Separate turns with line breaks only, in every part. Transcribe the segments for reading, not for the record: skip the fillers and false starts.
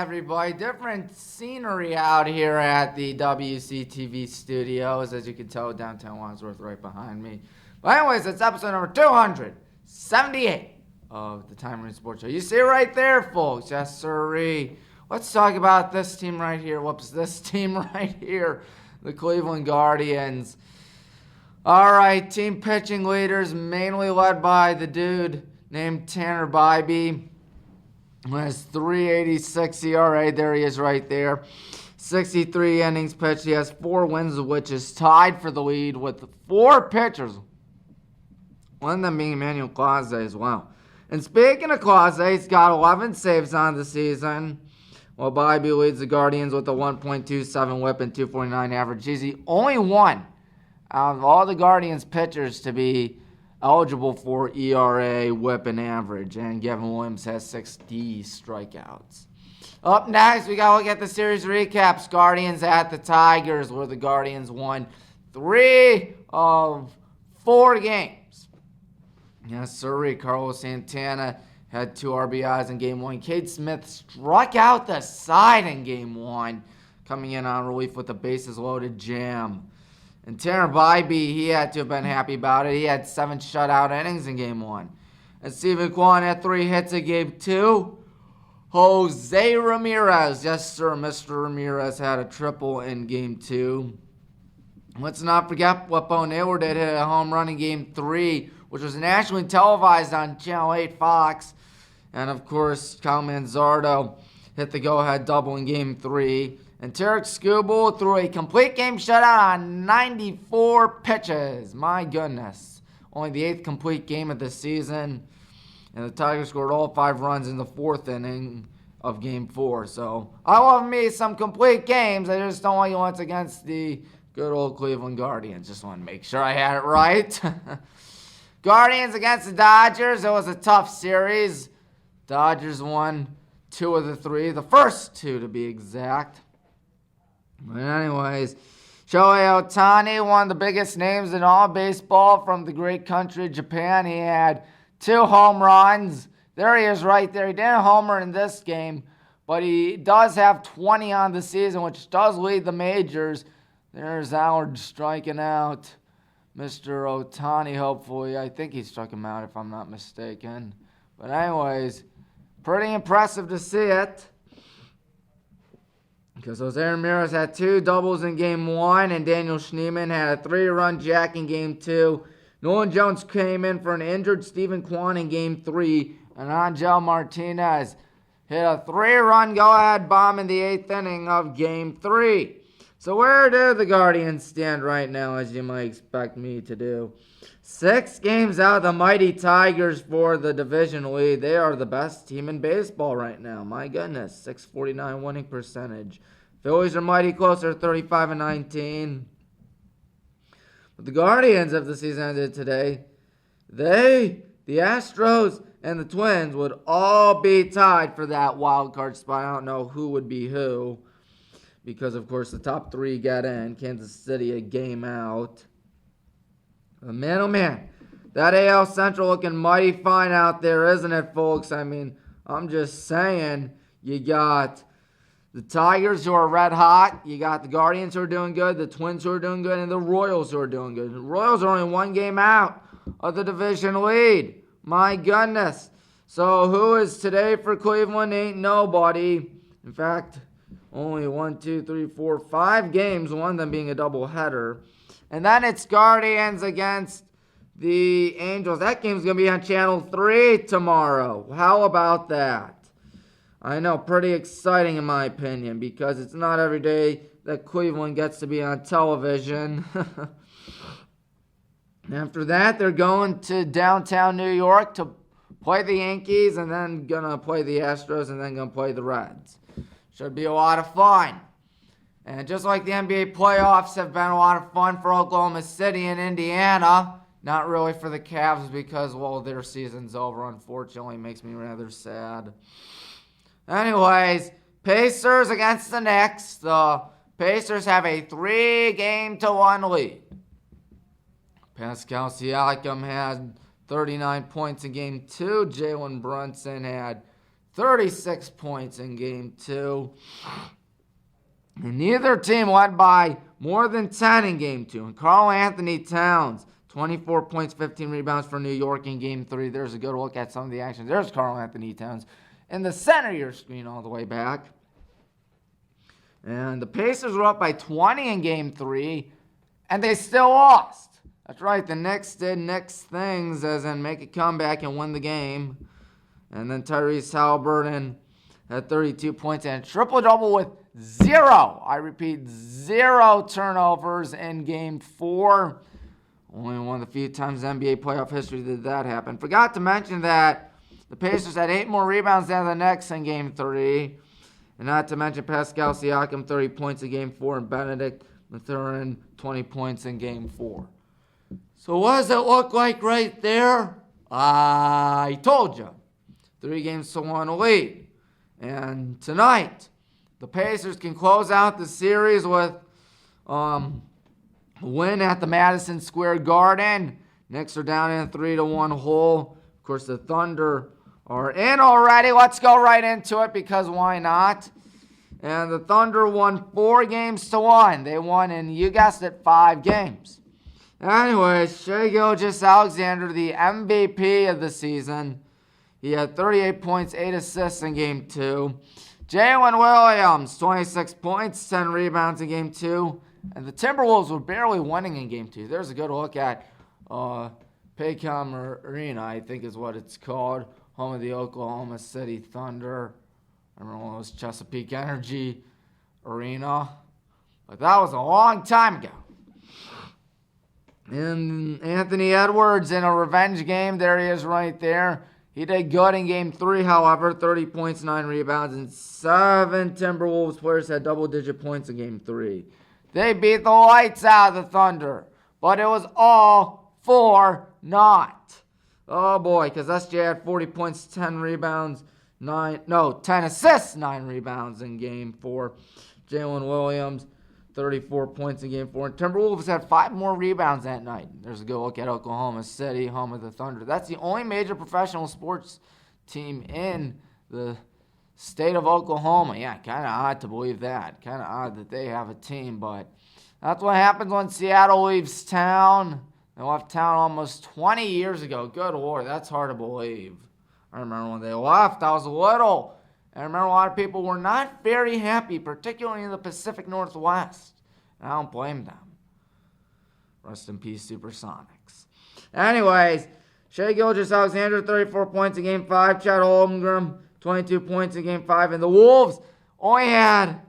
everybody. Different scenery out here at the WCTV studios. As you can tell, downtown Wadsworth right behind me. But anyways, it's episode number 278 of the Tommy Maroon Sports Show. You see it right there, folks. Yes, sirree. Let's talk about this team right here. This team right here. The Cleveland Guardians. All right, team pitching leaders, mainly led by the dude named Tanner Bybee. Has 3.86 ERA. There he is right there. 63 innings pitched. He has 4 wins, which is tied for the lead with 4 pitchers. One of them being Emmanuel Clase as well. And speaking of Clase, he's got 11 saves on the season. While Bybee leads the Guardians with a 1.27 whip and 2.49 average. He's the only one out of all the Guardians pitchers to be eligible for ERA, whip, and average. And Gavin Williams has 60 strikeouts. Up next, we got to look at the series recaps. Guardians at the Tigers, where the Guardians won 3 of 4 games. Yes, sir. Carlos Santana had 2 RBIs in Game 1. Cade Smith struck out the side in Game 1, coming in on relief with a bases-loaded jam. And Tanner Bybee, he had to have been happy about it. He had 7 shutout innings in Game 1. And Steven Kwan had 3 hits in Game 2. Jose Ramirez, yes sir, Mr. Ramirez had a triple in Game 2. Let's not forget what Bo Naylor did, hit a home run in Game 3, which was nationally televised on Channel 8 Fox. And of course, Kyle Manzardo hit the go-ahead double in Game 3. And Tarek Skubal threw a complete game shutout on 94 pitches. My goodness. Only the 8th complete game of the season. And the Tigers scored all 5 runs in the 4th inning of Game 4. So, I love me some complete games. I just don't like it once against the good old Cleveland Guardians. Just want to make sure I had it right. Guardians against the Dodgers. It was a tough series. Dodgers won 2 of the 3. The first 2 to be exact. But anyways, Shohei Ohtani, one of the biggest names in all baseball from the great country, Japan. He had 2 home runs. There he is right there. He didn't homer in this game, but he does have 20 on the season, which does lead the majors. There's Howard striking out Mr. Ohtani, hopefully. I think he struck him out, if I'm not mistaken. But anyways, pretty impressive to see it. Because Jose Ramirez had 2 doubles in Game 1, and Daniel Schneemann had a 3-run jack in Game 2. Nolan Jones came in for an injured Steven Kwan in Game 3, and Angel Martinez hit a 3-run go-ahead bomb in the 8th inning of Game 3. So where do the Guardians stand right now, as you might expect me to do? 6 games out, the mighty Tigers for the division lead. They are the best team in baseball right now. My goodness, 649 winning percentage. Phillies are mighty closer, 35-19. But the Guardians, if the season ended today, the Astros and the Twins would all be tied for that wild card spot. I don't know who would be who, because of course the top 3 get in. Kansas City a game out. But man, oh man, that AL Central looking mighty fine out there, isn't it, folks? I mean, I'm just saying, you got the Tigers who are red hot, you got the Guardians who are doing good, the Twins who are doing good, and the Royals who are doing good. The Royals are only 1 game out of the division lead. My goodness. So who is today for Cleveland? Ain't nobody. In fact, only 5 games, one of them being a doubleheader. And then it's Guardians against the Angels. That game's going to be on Channel 3 tomorrow. How about that? I know, pretty exciting in my opinion, because it's not every day that Cleveland gets to be on television. After that, they're going to downtown New York to play the Yankees, and then going to play the Astros, and then going to play the Reds. Should be a lot of fun. And just like the NBA playoffs have been a lot of fun for Oklahoma City and Indiana, not really for the Cavs because, well, their season's over, unfortunately. Makes me rather sad. Anyways, Pacers against the Knicks. The Pacers have a 3-1 lead. Pascal Siakam had 39 points in Game 2. Jalen Brunson had 36 points in Game 2. And neither team led by more than 10 in Game 2. And Karl Anthony Towns, 24 points, 15 rebounds for New York in Game 3. There's a good look at some of the action. There's Karl Anthony Towns in the center of your screen all the way back. And the Pacers were up by 20 in Game 3, and they still lost. That's right, the Knicks did Knicks things, as in make a comeback and win the game. And then Tyrese Haliburton had 32 points and a triple-double with 0. I repeat, 0 turnovers in Game 4. Only one of the few times in NBA playoff history did that happen. Forgot to mention that the Pacers had 8 more rebounds than the Knicks in Game 3. And not to mention Pascal Siakam, 30 points in Game 4, and Benedict Mathurin, 20 points in Game 4. So what does it look like right there? I told you. 3 games to 1 lead. And tonight, the Pacers can close out the series with a win at the Madison Square Garden. Knicks are down in a 3-1 hole. Of course, the Thunder are in already. Let's go right into it, because why not? And the Thunder won 4 games to 1. They won in, you guessed it, 5 games. Anyways, Shai Gilgeous-Alexander, the MVP of the season. He had 38 points, 8 assists in Game 2. Jalen Williams, 26 points, 10 rebounds in Game 2. And the Timberwolves were barely winning in Game 2. There's a good look at Paycom Arena, I think is what it's called. Home of the Oklahoma City Thunder. I remember when it was Chesapeake Energy Arena. But that was a long time ago. And Anthony Edwards in a revenge game. There he is right there. He did good in Game 3, however. 30 points, 9 rebounds, and 7 Timberwolves players had double-digit points in Game 3. They beat the lights out of the Thunder. But it was all for naught. Oh, boy, because SJ had 40 points, 10 rebounds, 10 assists, 9 rebounds in Game 4. Jalen Williams, 34 points in Game 4. And Timberwolves had 5 more rebounds that night. There's a good look at Oklahoma City, home of the Thunder. That's the only major professional sports team in the state of Oklahoma. Yeah, kind of odd to believe that. Kind of odd that they have a team, but that's what happens when Seattle leaves town. They left town almost 20 years ago. Good Lord, that's hard to believe. I remember when they left, I was little. I remember a lot of people were not very happy, particularly in the Pacific Northwest. And I don't blame them. Rest in peace, Supersonics. Anyways, Shai Gilgeous-Alexander, 34 points in Game 5. Chet Holmgren, 22 points in Game 5. And the Wolves only had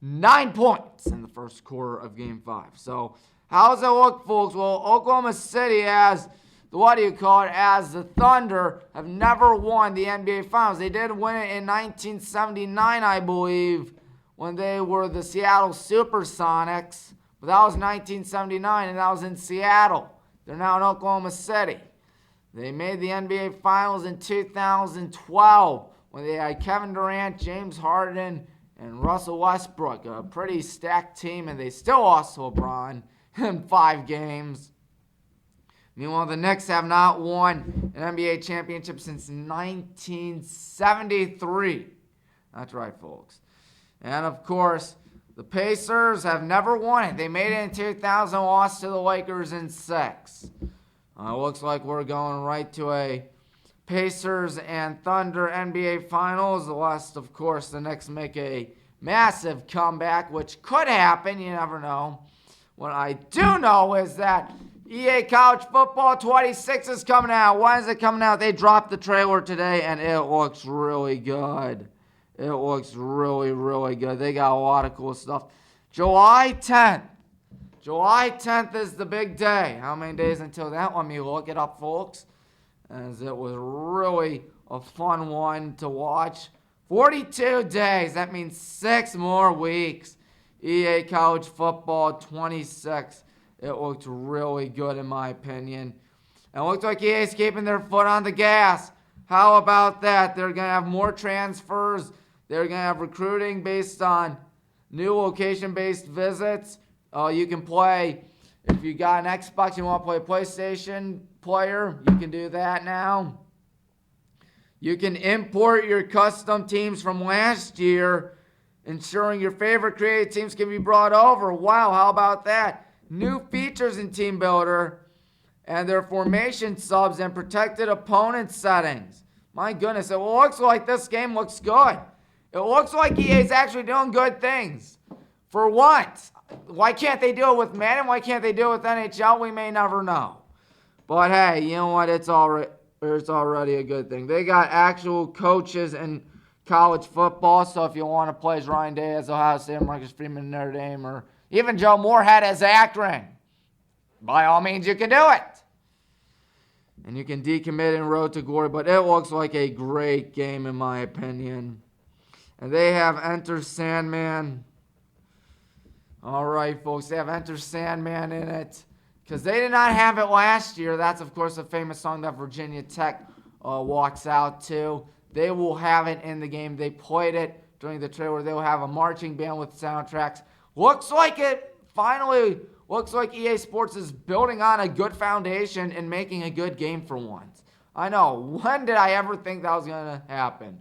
9 points in the first quarter of Game 5. So, how does it look, folks? Well, Oklahoma City as the Thunder have never won the NBA Finals. They did win it in 1979, I believe, when they were the Seattle Supersonics. But that was 1979, and that was in Seattle. They're now in Oklahoma City. They made the NBA Finals in 2012 when they had Kevin Durant, James Harden, and Russell Westbrook. A pretty stacked team, and they still lost to LeBron in 5 games. Meanwhile, the Knicks have not won an NBA championship since 1973. That's right, folks. And, of course, the Pacers have never won it. They made it in 2000, lost to the Lakers in 6. Looks like we're going right to a Pacers and Thunder NBA Finals, unless, of course, the Knicks make a massive comeback, which could happen. You never know. What I do know is that EA College Football 26 is coming out. When is it coming out? They dropped the trailer today, and it looks really good. It looks really, really good. They got a lot of cool stuff. July 10th. July 10th is the big day. How many days until that? Let me look it up, folks. As it was really a fun one to watch. 42 days. That means 6 more weeks. EA College Football 26. It looked really good in my opinion. And it looked like EA's keeping their foot on the gas. How about that? They're going to have more transfers. They're going to have recruiting based on new location-based visits. You can play, if you got an Xbox, you want to play a PlayStation player, you can do that now. You can import your custom teams from last year, ensuring your favorite created teams can be brought over. Wow, how about that? New features in Team Builder and their formation subs and protected opponent settings. My goodness, it looks like this game looks good. It looks like EA is actually doing good things. For once. Why can't they do it with Madden? Why can't they do it with NHL? We may never know. But hey, you know what? It's already a good thing. They got actual coaches in college football, so if you want to play as Ryan Day as Ohio State, Marcus Freeman Notre Dame, or even Joe Moorhead as Akron, by all means you can do it. And you can decommit in Road to Glory, but it looks like a great game in my opinion. And they have Enter Sandman. All right, folks, they have Enter Sandman in it because they did not have it last year. That's, of course, a famous song that Virginia Tech walks out to. They will have it in the game. They played it during the trailer. They will have a marching band with soundtracks. Looks like EA Sports is building on a good foundation and making a good game for once. I know. When did I ever think that was going to happen?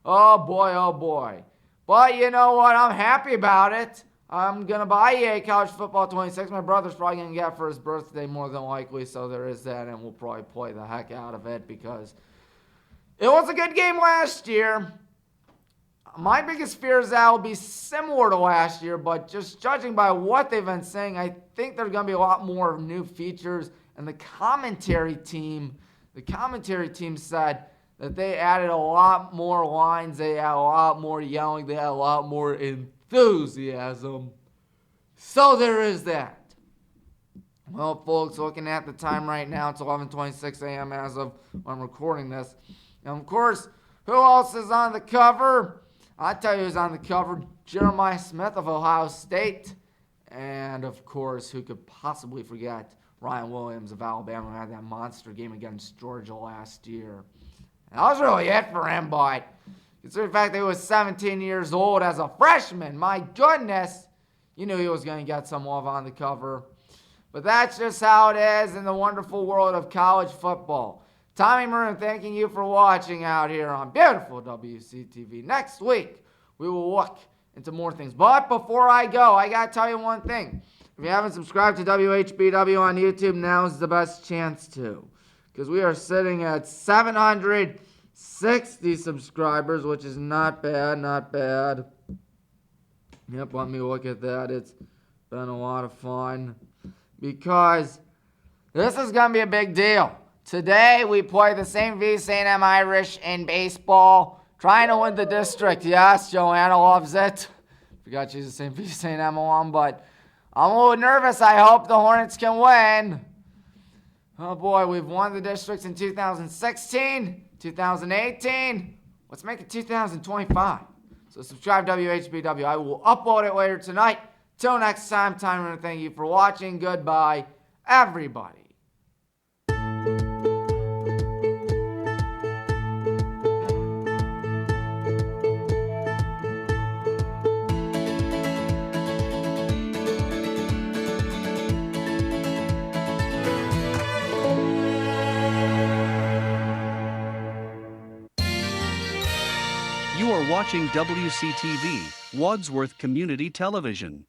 Oh, boy, oh, boy. But you know what? I'm happy about it. I'm going to buy EA College Football 26. My brother's probably going to get it for his birthday more than likely, so there is that, and we'll probably play the heck out of it because it was a good game last year. My biggest fear is that it will be similar to last year, but just judging by what they've been saying, I think there's going to be a lot more new features, and the commentary team said that they added a lot more lines, they had a lot more yelling, they had a lot more enthusiasm. So there is that. Well, folks, looking at the time right now, it's 11:26 a.m. as of when I'm recording this. And of course, who else is on the cover? I'll tell you who's on the cover. Jeremiah Smith of Ohio State. And of course, who could possibly forget Ryan Williams of Alabama, who had that monster game against Georgia last year. And that was really it for him, but considering the fact that he was 17 years old as a freshman, my goodness, you knew he was going to get some love on the cover. But that's just how it is in the wonderful world of college football. Tommy Maroon thanking you for watching out here on beautiful WCTV. Next week, we will look into more things. But before I go, I got to tell you one thing. If you haven't subscribed to WHBW on YouTube, now is the best chance to. Because we are sitting at 760 subscribers, which is not bad, not bad. Yep, let me look at that. It's been a lot of fun. Because this is going to be a big deal. Today, we play the St. V. St. M. Irish in baseball, trying to win the district. Yes, Joanna loves it. Forgot she's a St. V. St. M. alum, but I'm a little nervous. I hope the Hornets can win. Oh, boy, we've won the districts in 2016, 2018. Let's make it 2025. So subscribe to WHBW. I will upload it later tonight. Till next time, Tyler, thank you for watching. Goodbye, everybody.
You are watching WCTV, Wadsworth Community Television.